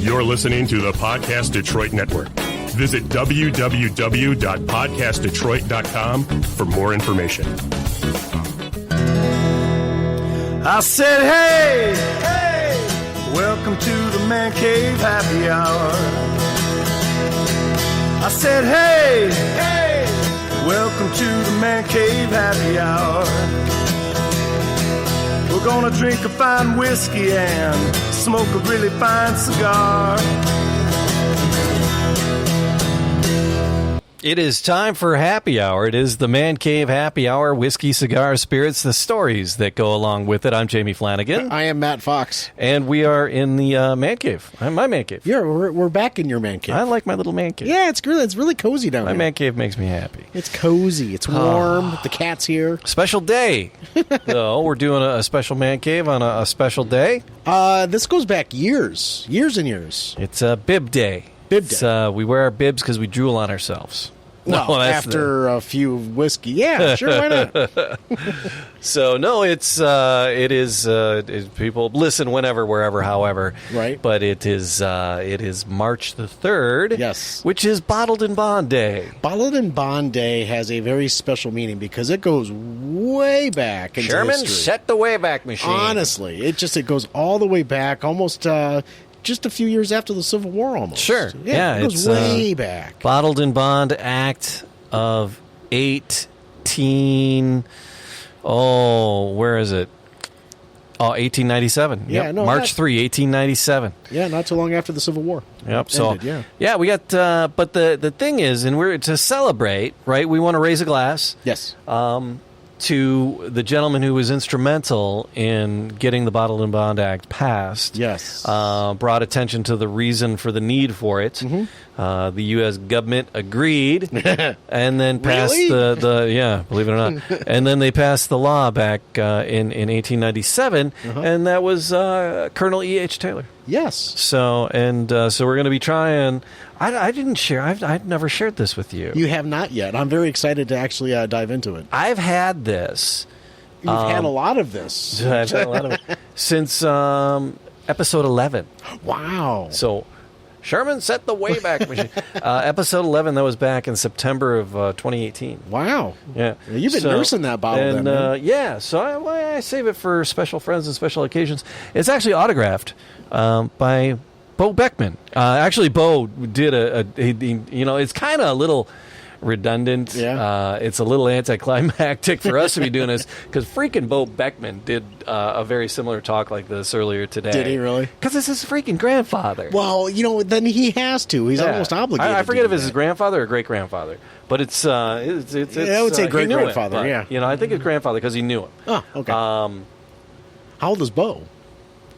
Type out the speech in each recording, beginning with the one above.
You're listening to the Podcast Detroit Network. Visit www.podcastdetroit.com for more information. I said, hey, welcome to the Man Cave Happy Hour. I said, hey, welcome to the Man Cave Happy Hour. We're gonna drink a fine whiskey and smoke a really fine cigar. It is time for happy hour. It is the Man Cave Happy Hour, whiskey, cigars, spirits, the stories that go along with it. I'm Jamie Flanagan. I am Matt Fox. And we are in the Man Cave. I'm my Man Cave. Yeah, we're back in your Man Cave. I like my little Man Cave. Yeah, it's really cozy down my here. Man Cave makes me happy. It's cozy. It's warm. The cat's here. Special day. So we're doing a special Man Cave on a special day. This goes back years and years. It's a bib day. Bib day. We wear our bibs because we drool on ourselves. Well, after a few whiskey. Yeah, sure, why not? So, no, it is people listen whenever, wherever, however. Right. But it is March the 3rd. Yes. Which is Bottled and Bond Day. Bottled and Bond Day has a very special meaning because it goes way back into Sherman, history. set the Wayback Machine. Honestly, it goes all the way back, almost just a few years after the Civil War almost. Sure. Yeah, it goes way back. Bottled and Bond Act of 1897. Yeah, yep. no, March 3, 1897. Yeah, not too long after the Civil War. Yep. So, ended, we got, but the thing is, and we're to celebrate, right? We want to raise a glass. Yes. To the gentleman who was instrumental in getting the Bottled and Bond Act passed. Yes. Brought attention to the reason for the need for it. Mm-hmm. The U.S. government agreed and then passed believe it or not. And then they passed the law back in 1897, and that was Colonel E.H. Taylor. Yes. So we're going to be trying. I didn't share. I've never shared this with you. You have not yet. I'm very excited to actually dive into it. I've had this. You've had a lot of this. I've had a lot of it since episode 11. Wow. So Sherman set the Wayback Machine. Episode 11, that was back in September of 2018. Wow. Yeah. You've been nursing that bottle then. So I save it for special friends and special occasions. It's actually autographed by Bo Beckman. Actually, Bo did it's kind of a little redundant. Yeah. It's a little anticlimactic for us to be doing this because freaking Bo Beckman did a very similar talk like this earlier today. Did he really? Because it's his freaking grandfather. Well, then he has to. He's almost obligated. I forget if it's that. his grandfather or great grandfather, but it's I would say great grandfather. Yeah. I think it's grandfather because he knew him. Oh, okay. How old is Bo?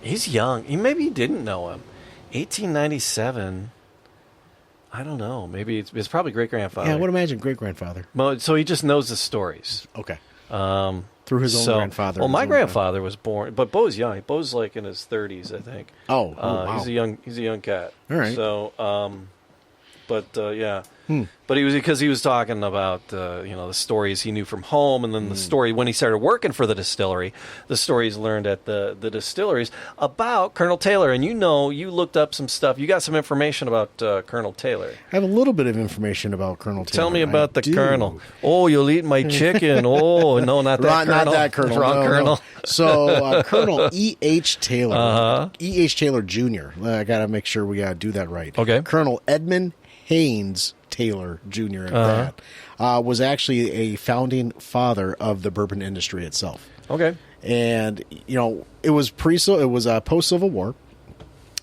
He's young. Maybe he didn't know him. 1897. I don't know. Maybe it's probably great-grandfather. Yeah, I would imagine great-grandfather. Well, so he just knows the stories. Okay. Through his own grandfather. Well, my grandfather was born, but Bo's young. Bo's like in his 30s, I think. Oh, wow. He's a young cat. All right. So, yeah. But he was talking about the stories he knew from home, and then the story when he started working for the distillery, the stories learned at the distilleries about Colonel Taylor. And you looked up some stuff. You got some information about Colonel Taylor. I have a little bit of information about Colonel Taylor. Tell me about the Colonel. Oh, you'll eat my chicken. Oh, no, not that Colonel. Not that Colonel. Wrong Colonel. No. So Colonel E.H. Taylor. E.H. Taylor Jr. I got to make sure we do that right. Okay. Colonel Edmund Haynes Taylor Jr. at that, was actually a founding father of the bourbon industry itself. Okay. And, it was post-Civil War,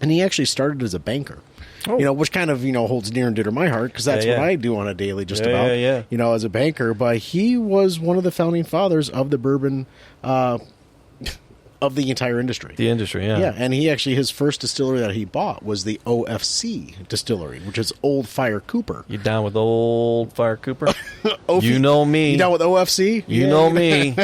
and he actually started as a banker. Oh. Which kind of, holds near and dear to my heart, because that's what I do on a daily about, as a banker. But he was one of the founding fathers of the bourbon of the entire industry. The industry, yeah. Yeah, and his first distillery that he bought was the OFC distillery, which is Old Fire Cooper. You down with Old Fire Cooper? You know me. You down with OFC? You know me.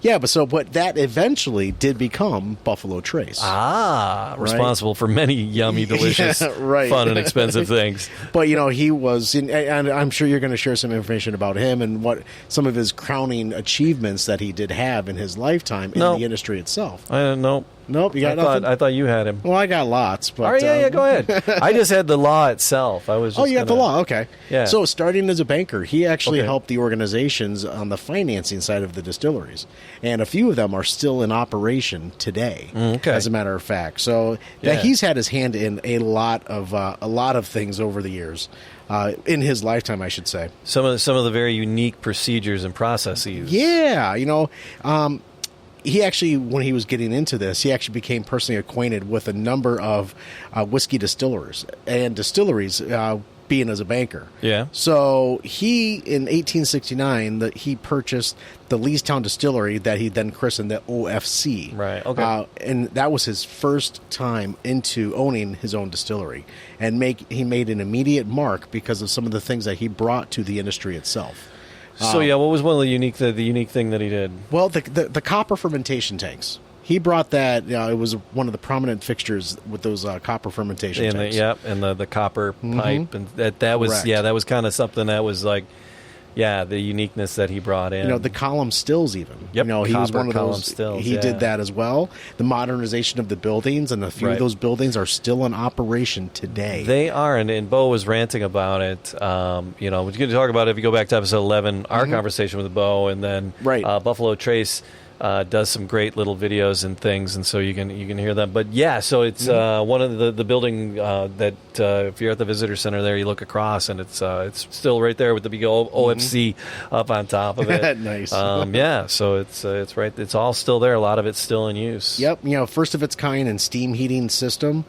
Yeah, but that eventually did become Buffalo Trace. Right? Responsible for many yummy, delicious, fun, and expensive things. But, he was, and I'm sure you're going to share some information about him and what some of his crowning achievements that he did have in his lifetime in the industry itself. I don't know. Nope, you got nothing? I thought you had him. Well, I got lots. But, all right, yeah, go ahead. I just had the law itself. I was. You got the law. Okay. Yeah. So starting as a banker, he actually helped the organizations on the financing side of the distilleries, and a few of them are still in operation today. As a matter of fact, so he's had his hand in a lot of things over the years. In his lifetime, I should say. Some of the very unique procedures and processes. Yeah, he actually, when he was getting into this, he actually became personally acquainted with a number of whiskey distillers and distilleries, being as a banker. Yeah. So he, in 1869, he purchased the Leestown Distillery that he then christened the OFC. Right, okay. And that was his first time into owning his own distillery. And he made an immediate mark because of some of the things that he brought to the industry itself. So what was one of the unique thing that he did? Well, the copper fermentation tanks. He brought that. It was one of the prominent fixtures with those copper fermentation tanks. And the copper pipe, and that was Correct. that was kind of something that was like. Yeah, the uniqueness that he brought in. The column stills even. Yep, he was one of column those. stills, he did that as well. The modernization of the buildings, and a few of those buildings are still in operation today. They are, and Bo was ranting about it. We're going to talk about it if you go back to episode 11, our conversation with Bo, and then Buffalo Trace does some great little videos and things, and so you can hear them. But yeah, so it's one of the building that if you're at the visitor center there, you look across, and it's still right there with the big old OFC up on top of it. Nice. So it's right. It's all still there. A lot of it's still in use. Yep. First of its kind and steam heating system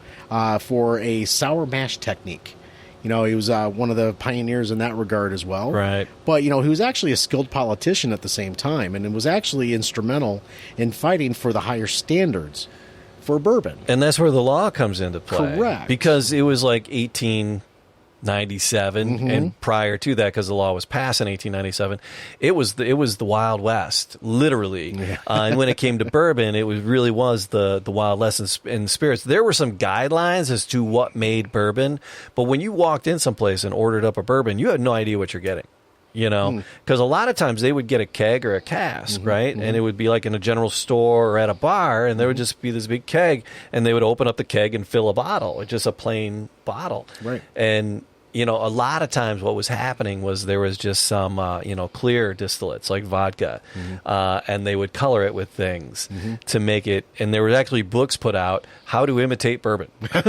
for a sour mash technique. He was one of the pioneers in that regard as well. Right. But, he was actually a skilled politician at the same time, and it was actually instrumental in fighting for the higher standards for bourbon. And that's where the law comes into play. Correct. Because it was like 1897, and prior to that, because the law was passed in 1897, it was the Wild West, literally. And when it came to bourbon, it really was the Wild West in spirits. There were some guidelines as to what made bourbon, but when you walked in someplace and ordered up a bourbon, you had no idea what you're getting. Because a lot of times they would get a keg or a cask, right? And it would be like in a general store or at a bar, and there would just be this big keg, and they would open up the keg and fill a bottle, just a plain bottle. Right. And a lot of times what was happening was there was just some, clear distillates like vodka, and they would color it with things to make it. And there were actually books put out, How to Imitate Bourbon. And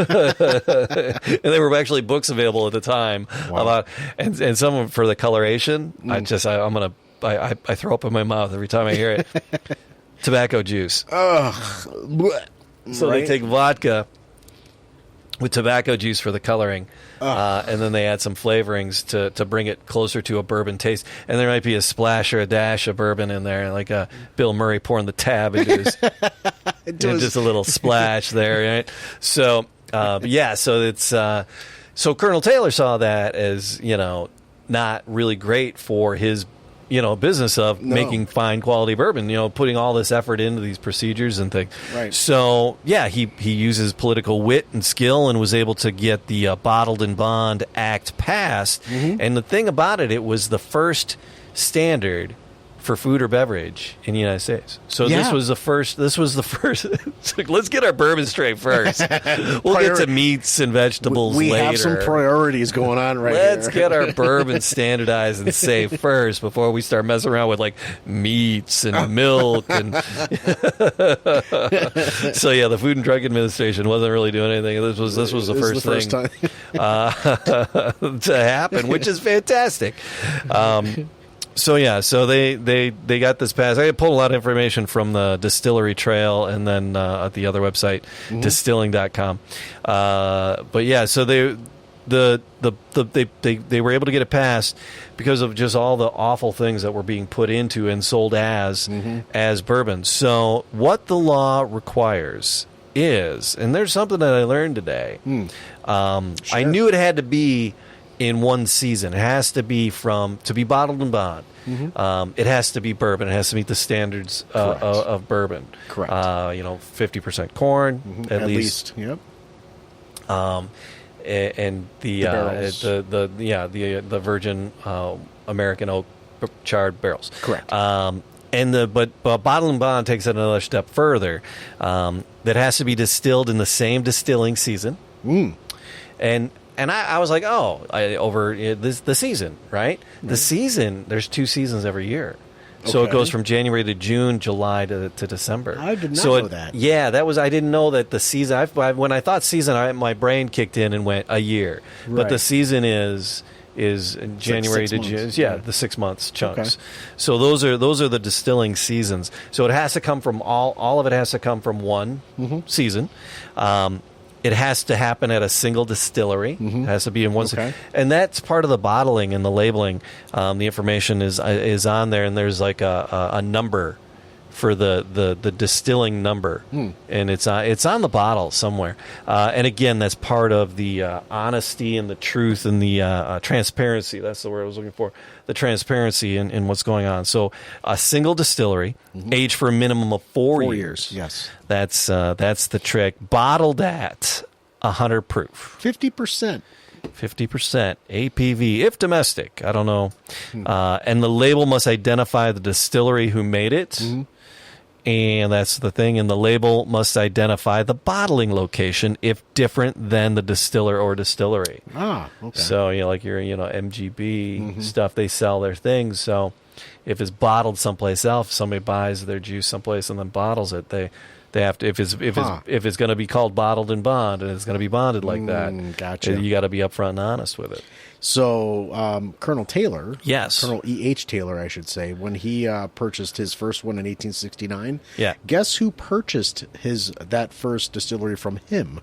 there were actually books available at the time about, and some for the coloration. I throw up in my mouth every time I hear it. Tobacco juice. So they take vodka with tobacco juice for the coloring. And then they add some flavorings to bring it closer to a bourbon taste. And there might be a splash or a dash of bourbon in there, like Bill Murray pouring the tab into his, just a little splash there, right? So, so it's so Colonel Taylor saw that as not really great for his business of making fine quality bourbon, putting all this effort into these procedures and things. Right. So, he uses political wit and skill and was able to get the Bottled in Bond Act passed. And the thing about it was the first standard for food or beverage in the United States. So this was the first. Let's get our bourbon straight first. We'll get to meats and vegetables later. We have some priorities going on here. Let's get our bourbon standardized and safe first before we start messing around with like meats and milk. And so the Food and Drug Administration wasn't really doing anything. This was the first thing to happen, which is fantastic. So they got this passed. I pulled a lot of information from the Distillery Trail and then at the other website, distilling.com. So they were able to get it passed because of just all the awful things that were being put into and sold as bourbon. So what the law requires is, and there's something that I learned today. I knew it had to be in one season. It has to be to be bottled in bond. It has to be bourbon. It has to meet the standards of bourbon. Correct. 50% corn at least. Yep. And the virgin American oak charred barrels. Correct. But bottle and bond takes it another step further. That has to be distilled in the same distilling season. And I was like, the season, right? The season, there's 2 seasons every year. So it goes from January to June, July to December. I did not know that. Yeah, I didn't know that the season. When I thought season, my brain kicked in and went a year. Right. But the season is January to June. Yeah, the 6 months chunks. Okay. So those are the distilling seasons. So it has to come from all of it has to come from one season. It has to happen at a single distillery. It has to be in one, and that's part of the bottling and the labeling. The information is on there, and there's like a number for the distilling number, and it's on the bottle somewhere. And again, that's part of the honesty and the truth and the transparency. That's the word I was looking for. The transparency in what's going on. So a single distillery, aged for a minimum of 4 years. Yes, that's the trick. Bottled at 100 proof, 50%. 50% APV if domestic. I don't know. And the label must identify the distillery who made it. And that's the thing. And the label must identify the bottling location if different than the distiller or distillery. Ah, okay. So, like your, MGB stuff, they sell their things. So if it's bottled someplace else, somebody buys their juice someplace and then bottles it, they have to, if it's going to be called bottled and bond, and it's going to be bonded like that, gotcha. You got to be upfront and honest with it. So Colonel Taylor, Colonel E.H. Taylor, I should say, when he purchased his first one in 1869, guess who purchased that first distillery from him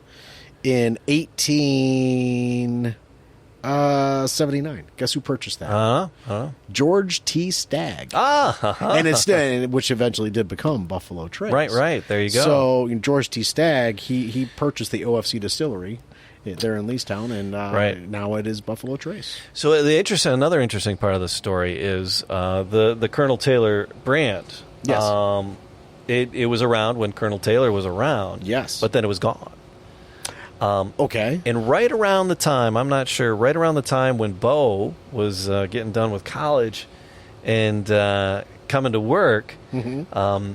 in 1879? Guess who purchased that? George T. Stagg. And which eventually did become Buffalo Trace. Right. There you go. So George T. Stagg, he purchased the OFC distillery there in Leestown, and now it is Buffalo Trace. So another interesting part of the story is the Colonel Taylor brand. Yes. It was around when Colonel Taylor was around. Yes. But then it was gone. Okay. And right around the time when Bo was getting done with college and coming to work, the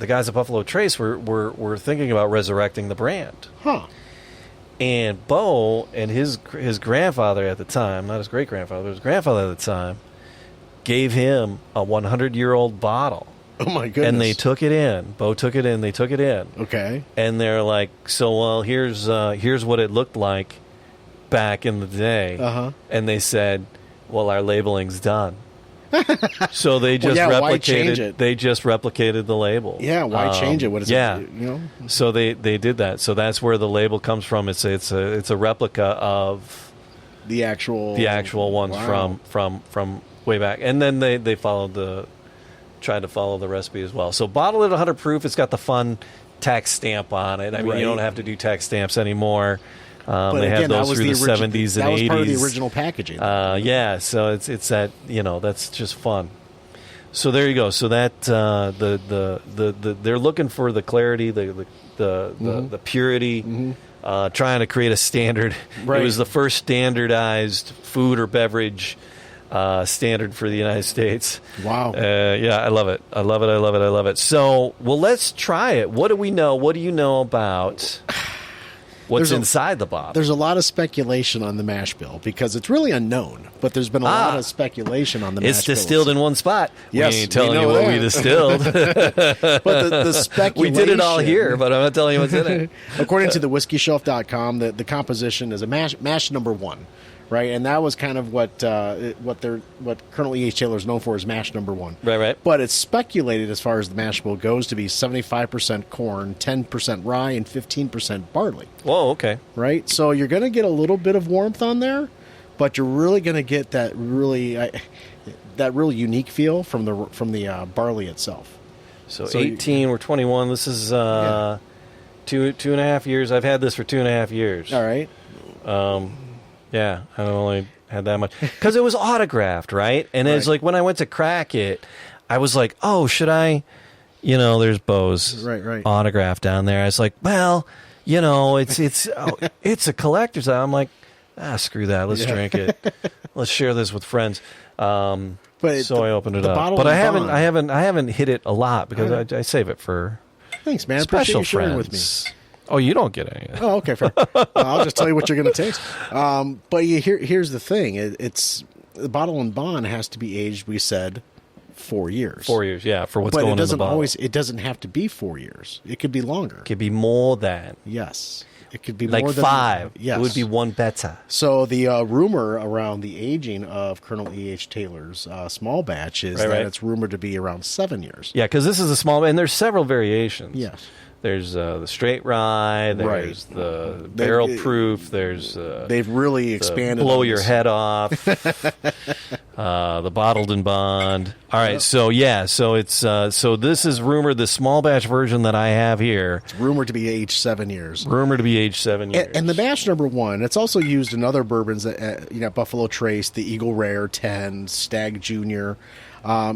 guys at Buffalo Trace were thinking about resurrecting the brand. And Bo and his grandfather at the time, not his great-grandfather, his grandfather at the time, gave him a 100-year-old bottle. Oh, my goodness. And they took it in. Bo took it in. They took it in. Okay. And they're like, here's what it looked like back in the day. And they said, well, our labeling's done. So they just replicated. Why change it? They just replicated the label. Yeah, why change it? What is it? So they did that. So that's where the label comes from. It's a replica of the actual ones from way back. And then they tried to follow the recipe as well. So bottled at 100 proof. It's got the fun tax stamp on it. I mean, you don't have to do tax stamps anymore. They had those through the 70s and 80s. That was part of the original packaging. So it's that, that's just fun. So there you go. So that they're looking for the clarity, the purity, trying to create a standard. Right. It was the first standardized food or beverage standard for the United States. Wow. I love it. I love it. So, let's try it. What do we know? What do you know about what's inside the bottle? There's a lot of speculation on the mash bill because it's really unknown, but there's been a lot of speculation on the mash bill. It's distilled in one spot. Yes, we ain't telling you what we distilled. But the speculation... We did it all here, but I'm not telling you what's in it. According to the whiskyshelf.com, the composition is a mash number 1. Right, and that was kind of what Colonel E.H. Taylor is known for is mash number 1. Right. But it's speculated as far as the mash bill goes to be 75% corn, 10% rye, and 15% barley. Whoa, okay. Right, so you're going to get a little bit of warmth on there, but you're really going to get that real unique feel from the barley itself. So 18, we're 21. This is 2.5 years. I've had this for 2.5 years. All right. Yeah, I only had that much. Because it was autographed, right? And it's like when I went to crack it, I was like, oh, should I? There's Bo's autograph down there. I was like, well, it's a collector's item. I'm like, screw that. Let's drink it. Let's share this with friends. But so I opened it up. But I haven't hit it a lot because I save it for thanks, man. special Appreciate you sharing friends. with me. Oh, you don't get any. Oh, okay, fair. I'll just tell you what you're going to taste. But here's the thing: it's the bottle and bond has to be aged. We said 4 years. 4 years, yeah, for what's but going it doesn't in the bottle. always. It doesn't have to be 4 years. It could be longer. It could be more than. Yes, it could be Like more than 5. Yes, It would be one better. So the rumor around the aging of Colonel E.H. Taylor's small batch is that it's rumored to be around 7 years. Yeah, because this is a small, and there's several variations. Yes. There's the straight rye. There's the barrel proof. There's they've really expanded. Blow your head off. The bottled and bond. All right, so it's so this is rumored. The small batch version that I have here. It's rumored to be aged 7 years. Rumored to be aged 7 years. And the batch number 1. It's also used in other bourbons that Buffalo Trace, the Eagle Rare 10, Stag Junior. A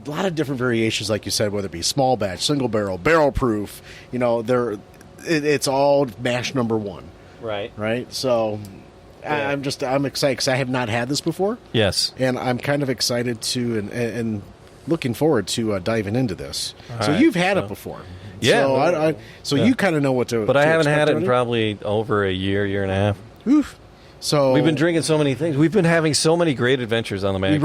lot of different variations, like you said, whether it be small batch, single barrel, barrel proof. It's all mash number 1. Right. So I'm excited because I have not had this before. Yes. And I'm kind of excited to and looking forward to diving into this. All so right, you've had it before. Yeah. So you kind of know what to. But I haven't had it in already? probably over a year and a half. Oof. So we've been drinking so many things. We've been having so many great adventures on the Man We Cave.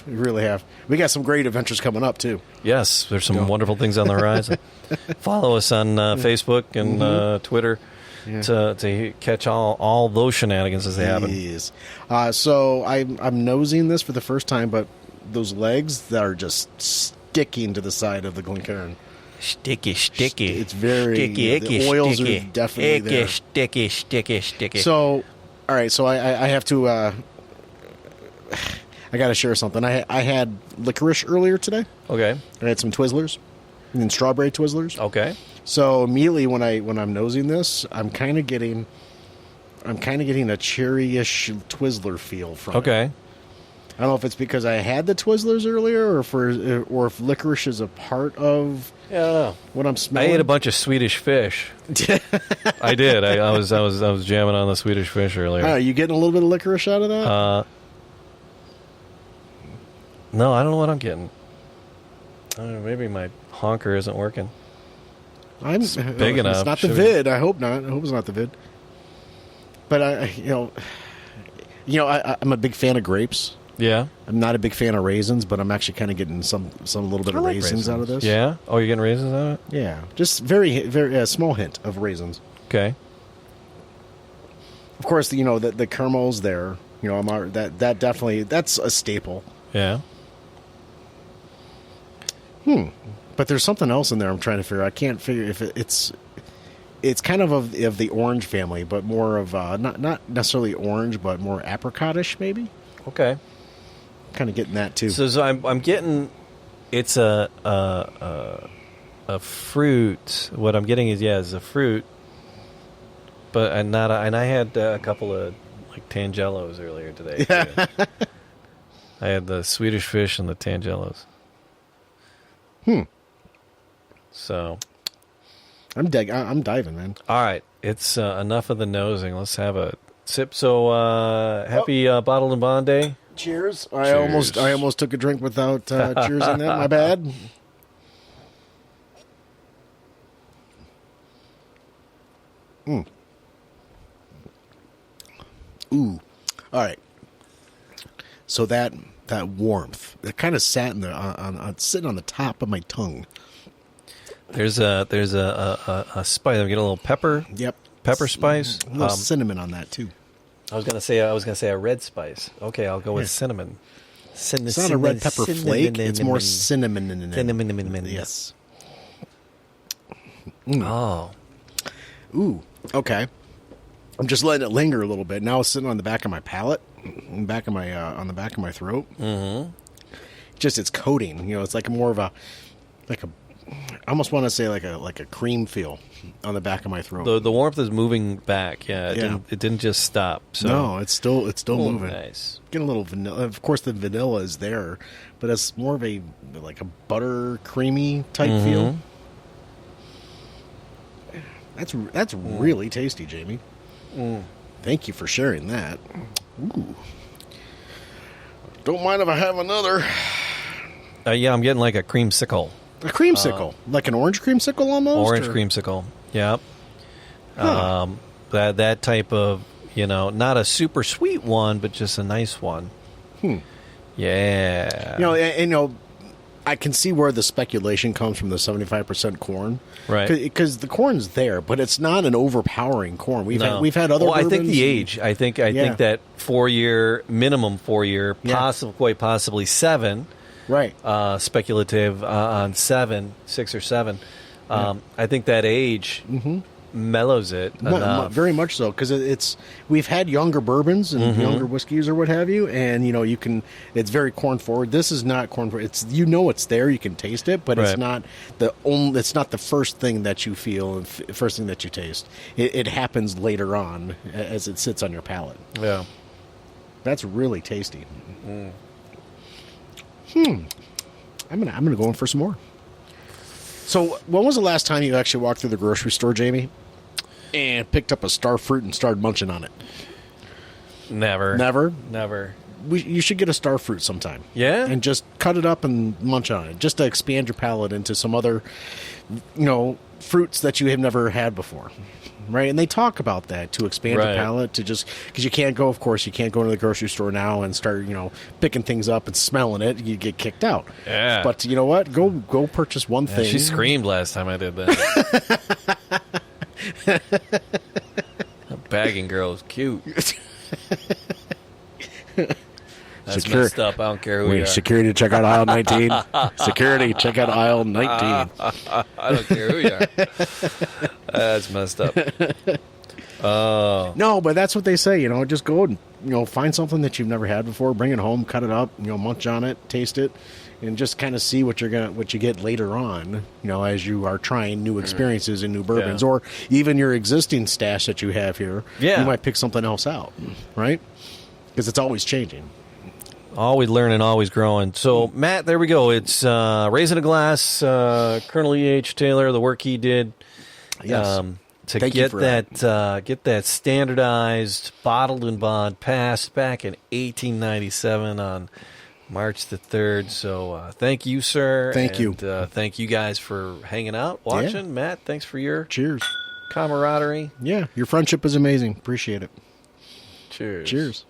We really have. We got some great adventures coming up too. Yes, there's some wonderful things on the horizon. Follow us on Facebook and Twitter to catch all those shenanigans as they happen. Yes. So I'm nosing this for the first time, but those legs that are just sticking to the side of the Glencairn. Sticky. It's very sticky. The oils sticky, are definitely there. Sticky. So, all right. So I have to. I got to share something. I had licorice earlier today. Okay. I had some Twizzlers, and strawberry Twizzlers. Okay. So immediately when I'm nosing this, I'm kind of getting a cherryish Twizzler feel from it. Okay. I don't know if it's because I had the Twizzlers earlier, or if licorice is a part of. Yeah, I don't know. What I'm smelling. I ate a bunch of Swedish fish. I did. I was jamming on the Swedish fish earlier. Are you getting a little bit of licorice out of that? No, I don't know what I'm getting. Maybe my honker isn't working. It's big enough. It's not the vid. I hope not. I hope it's not the vid. But I'm a big fan of grapes. Yeah. I'm not a big fan of raisins, but I'm actually kind of getting some little bit of raisins out of this. Yeah. Oh, you're getting raisins out of it? Yeah. Just very very small hint of raisins. Okay. Of course, the caramels there. That definitely that's a staple. Yeah. But there's something else in there I'm trying to figure out. I can't figure if it's kind of the orange family, but more of not necessarily orange, but more apricotish maybe. Okay. Kind of getting that too. So I'm getting it's a fruit. What I'm getting is a fruit, but and I had a couple of like Tangelos earlier today. Yeah. I had the Swedish fish and the Tangelos. So I'm diving, man. All right, it's enough of the nosing. Let's have a sip. So happy Bottled and Bond Day. Cheers. Cheers. I almost took a drink without cheers in that. My bad. Ooh. All right. So that warmth, it kind of sat in there on sitting on the top of my tongue. There's a spice. I'm getting a little pepper. Yep. Pepper spice. A little cinnamon on that too. I was gonna say a red spice. Okay, I'll go with cinnamon. It's not a red pepper flake. It's more cinnamon in it. Cinnamon. Yes. Oh. Ooh. Okay. I'm just letting it linger a little bit. Now it's sitting on the back of my palate, on the back of my throat. Mm-hmm. Just its coating. It's like more of I almost want to say like a cream feel on the back of my throat. The warmth is moving back. Yeah. It didn't just stop. So. No, it's still moving. Nice. Getting a little vanilla. Of course, the vanilla is there, but it's more of a butter creamy type feel. That's really tasty, Jamie. Thank you for sharing that. Ooh. Don't mind if I have another. Yeah, I'm getting like a creamsicle. A creamsicle? Like an orange creamsicle almost? Orange creamsicle, yep. Huh. That type of, not a super sweet one, but just a nice one. Yeah. I can see where the speculation comes from the 75% corn. Right. Because the corn's there, but it's not an overpowering corn. We've had other bourbons. I think the age. I think that 4-year, minimum 4-year, quite possibly 7. Right. Speculative on 6 or 7. I think that age mellows it enough. Very much so, because we've had younger bourbons and younger whiskeys or what have you, and it's very corn forward. This is not corn forward. It's it's there, you can taste it, but it's not it's not the first thing that you feel and first thing that you taste. It happens later on as it sits on your palate. Yeah, that's really tasty. I'm gonna go in for some more. So, when was the last time you actually walked through the grocery store, Jamie, and picked up a star fruit and started munching on it? Never. You should get a star fruit sometime. Yeah? And just cut it up and munch on it, just to expand your palate into some other, fruits that you have never had before. Right? And they talk about that, to expand your palate, to just, because you can't go into the grocery store now and start, picking things up and smelling it. You get kicked out. Yeah. But you know what? Go purchase one thing. She screamed last time I did that. That bagging girl is cute. That's messed up. I don't care who you are. Security, check out aisle 19. Security, check out aisle 19. I don't care who you are. That's messed up. No, but that's what they say. Just go and find something that you've never had before, bring it home, cut it up, munch on it, taste it, and just kind of see what you get later on. As you are trying new experiences and new bourbons, or even your existing stash that you have here. Yeah. You might pick something else out, right? Because it's always changing. Always learning, always growing. So, Matt, there we go. It's Raising a Glass, Colonel E.H. Taylor, the work he did. Yes. To get that standardized bottled and bond passed back in 1897 on March the 3rd. So, thank you, sir. Thank you. Thank you guys for hanging out, watching. Yeah. Matt, thanks for your camaraderie. Yeah, your friendship is amazing. Appreciate it. Cheers. Cheers.